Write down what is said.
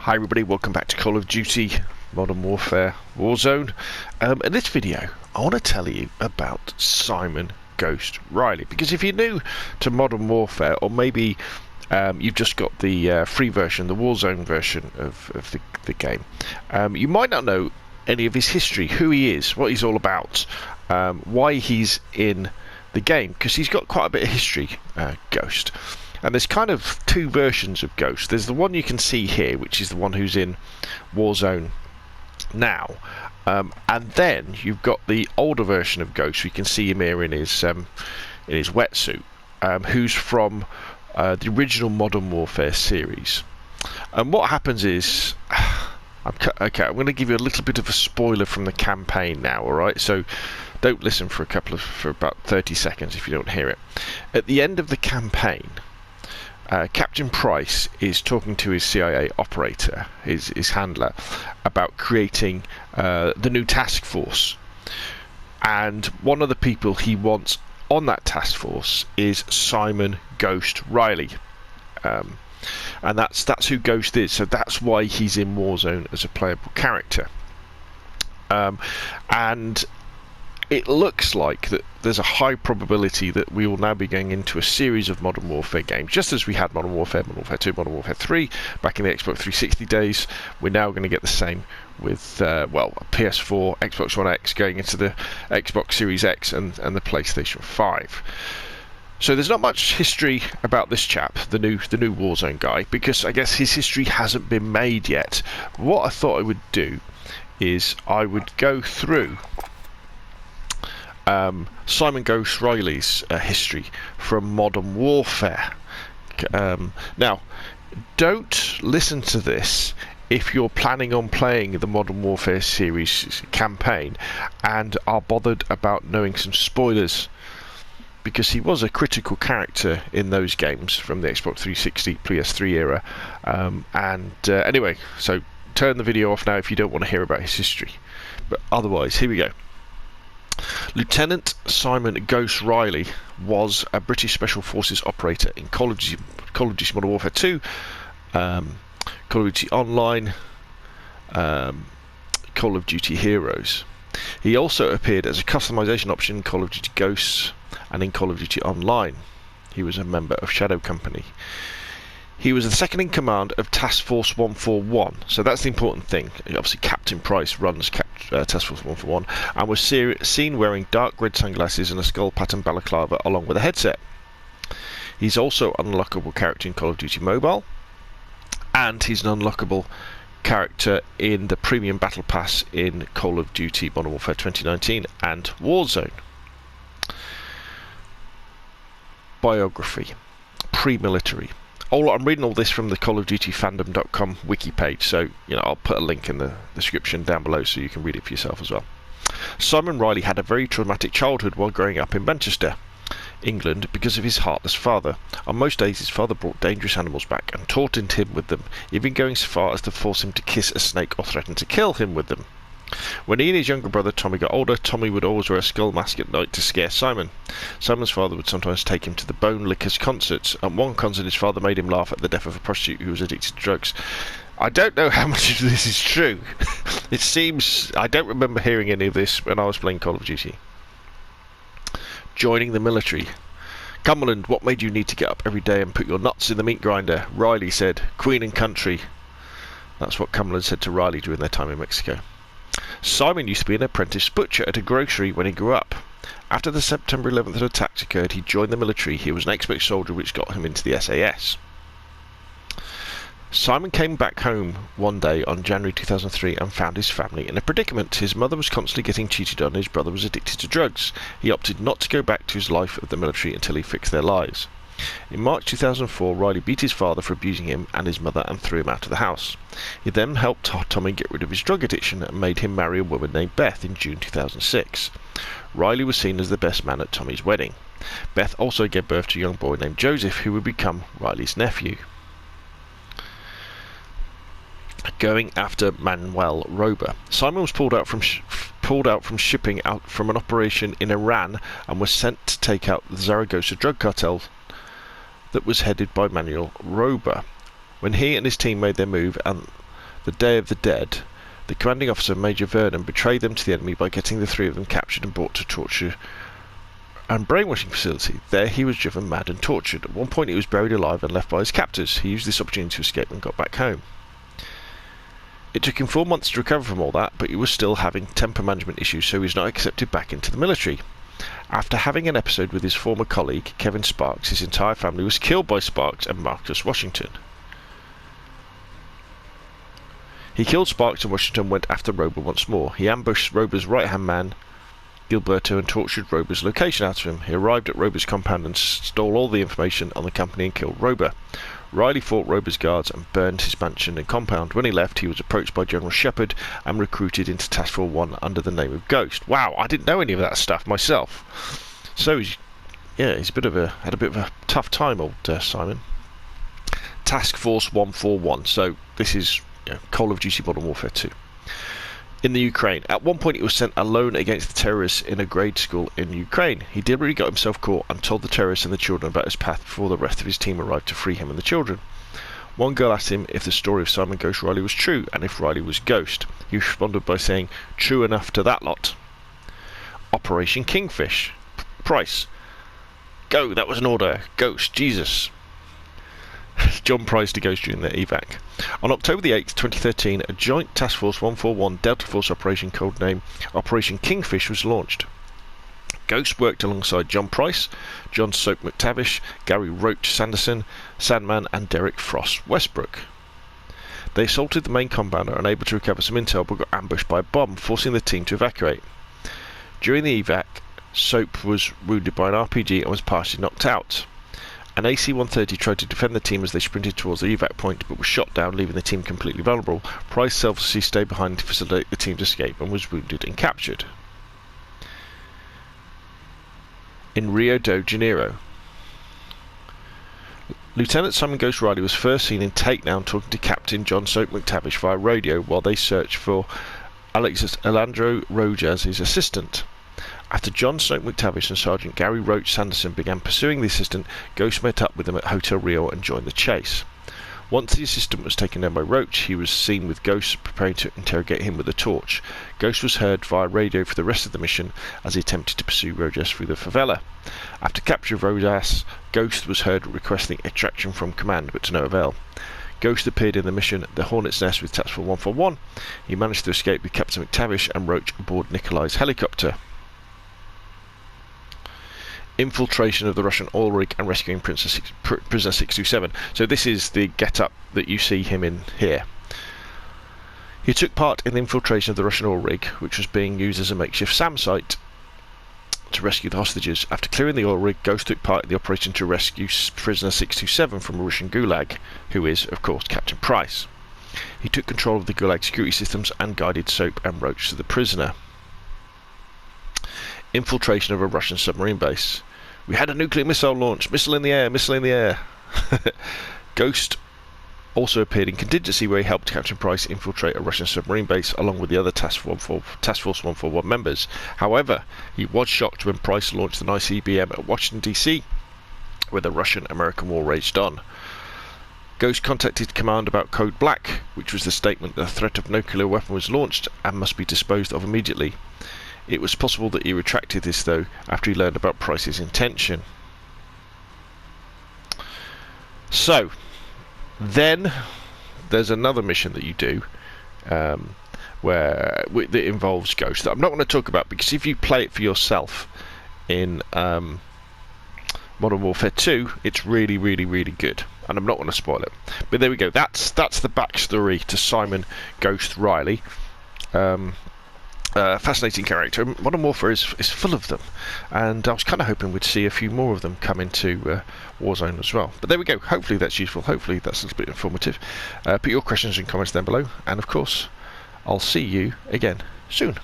Hi everybody, welcome back to Call of Duty Modern Warfare Warzone. In this video I want to tell you about Simon Ghost Riley, because if you're new to Modern Warfare, or maybe you've just got the free version, the Warzone version of the game, you might not know any of his history, who he is, what he's all about, why he's in the game, because he's got quite a bit of history, Ghost. And there's kind of two versions of Ghost. There's the one you can see here, which is the one who's in Warzone now. And then you've got the older version of Ghost. We can see him here in his wetsuit, who's from the original Modern Warfare series. And what happens is, I'm going to give you a little bit of a spoiler from the campaign now. All right, so don't listen for about 30 seconds if you don't hear it. At the end of the campaign, Captain Price is talking to his CIA operator, his handler, about creating the new task force. And one of the people he wants on that task force is Simon Ghost Riley. And that's who Ghost is, so that's why he's in Warzone as a playable character. And it looks like that there's a high probability that we will now be going into a series of Modern Warfare games, just as we had Modern Warfare, Modern Warfare 2, Modern Warfare 3 back in the Xbox 360 days. We're now going to get the same with PS4, Xbox One X, going into the Xbox Series X and the PlayStation 5. So there's not much history about this chap, the new Warzone guy, because I guess his history hasn't been made yet. What I thought I would do is I would go through Simon Ghost Riley's history from Modern Warfare. Now, don't listen to this if you're planning on playing the Modern Warfare series campaign and are bothered about knowing some spoilers, because he was a critical character in those games from the Xbox 360, PS3 era. Anyway, so turn the video off now if you don't want to hear about his history. But otherwise, here we go. Lieutenant Simon Ghost Riley was a British Special Forces operator in Call of Duty Modern Warfare 2, Call of Duty Online, Call of Duty Heroes. He also appeared as a customization option in Call of Duty Ghosts and in Call of Duty Online. He was a member of Shadow Company. He was the second in command of Task Force 141, so that's the important thing. Obviously, Captain Price runs Task Force 141, and was seen wearing dark red sunglasses and a skull pattern balaclava along with a headset. He's also an unlockable character in Call of Duty Mobile, and he's an unlockable character in the Premium Battle Pass in Call of Duty Modern Warfare 2019 and Warzone. Biography. Pre-military. I'm reading all this from the Call of Duty Fandom.com wiki page, so I'll put a link in the description down below so you can read it for yourself as well. Simon Riley had a very traumatic childhood while growing up in Manchester, England, because of his heartless father. On most days, his father brought dangerous animals back and taunted him with them, even going so far as to force him to kiss a snake or threaten to kill him with them. When he and his younger brother Tommy got older, Tommy would always wear a skull mask at night to scare Simon. Simon's father would sometimes take him to the Bone Lickers concerts. At one concert, his father made him laugh at the death of a prostitute who was addicted to drugs. I don't know how much of this is true. It seems I don't remember hearing any of this when I was playing Call of Duty. Joining the military. Cumberland, what made you need to get up every day and put your nuts in the meat grinder? Riley said, Queen and country. That's what Cumberland said to Riley during their time in Mexico. Simon used to be an apprentice butcher at a grocery when he grew up. After the September 11th attacks occurred, he joined the military. He was an expert soldier, which got him into the SAS. Simon came back home one day on January 2003 and found his family in a predicament. His mother was constantly getting cheated on, and his brother was addicted to drugs. He opted not to go back to his life of the military until he fixed their lives. In March 2004, Riley beat his father for abusing him and his mother and threw him out of the house. He then helped Tommy get rid of his drug addiction and made him marry a woman named Beth in June 2006. Riley was seen as the best man at Tommy's wedding. Beth also gave birth to a young boy named Joseph, who would become Riley's nephew. Going after Manuel Rober. Simon was pulled out from shipping out from an operation in Iran and was sent to take out the Zaragoza drug cartel that was headed by Manuel Rober. When he and his team made their move and the Day of the Dead, the commanding officer, Major Vernon, betrayed them to the enemy by getting the three of them captured and brought to torture and brainwashing facility. There he was driven mad and tortured. At one point he was buried alive and left by his captors. He used this opportunity to escape and got back home. It took him 4 months to recover from all that, but he was still having temper management issues, so he was not accepted back into the military. After having an episode with his former colleague, Kevin Sparks, his entire family was killed by Sparks and Marcus Washington. He killed Sparks and Washington went after Rober once more. He ambushed Rober's right-hand man, Gilberto, and tortured Rober's location out of him. He arrived at Rober's compound and stole all the information on the company and killed Rober. Riley fought Rober's guards and burned his mansion and compound. When he left, he was approached by General Shepard and recruited into Task Force 1 under the name of Ghost. Wow, I didn't know any of that stuff myself. So he's had a bit of a tough time, old Simon. Task Force 141. So this is Call of Duty Modern Warfare 2. In the Ukraine. At one point he was sent alone against the terrorists in a grade school in Ukraine. He deliberately got himself caught and told the terrorists and the children about his path before the rest of his team arrived to free him and the children. One girl asked him if the story of Simon Ghost Riley was true and if Riley was Ghost. He responded by saying, "True enough to that lot." Operation Kingfish. Price. Go, that was an order. Ghost, Jesus. John Price to Ghost during the evac. On October the 8th, 2013, a joint Task Force 141 Delta Force operation codenamed Operation Kingfish was launched. Ghost worked alongside John Price, John Soap McTavish, Gary Roach Sanderson, Sandman and Derek Frost Westbrook. They assaulted the main compounder, unable to recover some intel, but got ambushed by a bomb, forcing the team to evacuate. During the evac, Soap was wounded by an RPG and was partially knocked out. An AC-130 tried to defend the team as they sprinted towards the evac point, but was shot down, leaving the team completely vulnerable. Price selflessly stayed behind to facilitate the team's escape and was wounded and captured. In Rio de Janeiro, Lieutenant Simon Ghost Riley was first seen in takedown talking to Captain John Soap McTavish via radio while they searched for Alejandro Rojas, his assistant. After John Soap McTavish and Sergeant Gary Roach Sanderson began pursuing the assistant, Ghost met up with them at Hotel Rio and joined the chase. Once the assistant was taken down by Roach, he was seen with Ghost preparing to interrogate him with a torch. Ghost was heard via radio for the rest of the mission as he attempted to pursue Rojas through the favela. After capture of Rojas, Ghost was heard requesting extraction from command, but to no avail. Ghost appeared in the mission The Hornet's Nest with Task Force 141. He managed to escape with Captain McTavish and Roach aboard Nikolai's helicopter. Infiltration of the Russian oil rig and rescuing Prisoner 627. So this is the get-up that you see him in here. He took part in the infiltration of the Russian oil rig, which was being used as a makeshift SAM site to rescue the hostages. After clearing the oil rig, Ghost took part in the operation to rescue Prisoner 627 from a Russian gulag, who is, of course, Captain Price. He took control of the gulag security systems and guided Soap and Roach to the prisoner. Infiltration of a Russian submarine base. We had a nuclear missile launch. Missile in the air, missile in the air. Ghost also appeared in Contingency, where he helped Captain Price infiltrate a Russian submarine base along with the other Task Force 141 members. However, he was shocked when Price launched an ICBM at Washington DC, where the Russian-American war raged on. Ghost contacted Command about Code Black, which was the statement that a threat of nuclear weapon was launched and must be disposed of immediately. It was possible that he retracted this, though, after he learned about Price's intention. So, then there's another mission that you do that involves Ghost that I'm not going to talk about, because if you play it for yourself in Modern Warfare 2, it's really, really, really good, and I'm not going to spoil it. But there we go. That's the backstory to Simon Ghost Riley. Fascinating character. Modern Warfare is full of them, and I was kind of hoping we'd see a few more of them come into Warzone as well. But there we go. Hopefully that's useful. Hopefully that's a little bit informative. Put your questions and comments down below, and of course I'll see you again soon.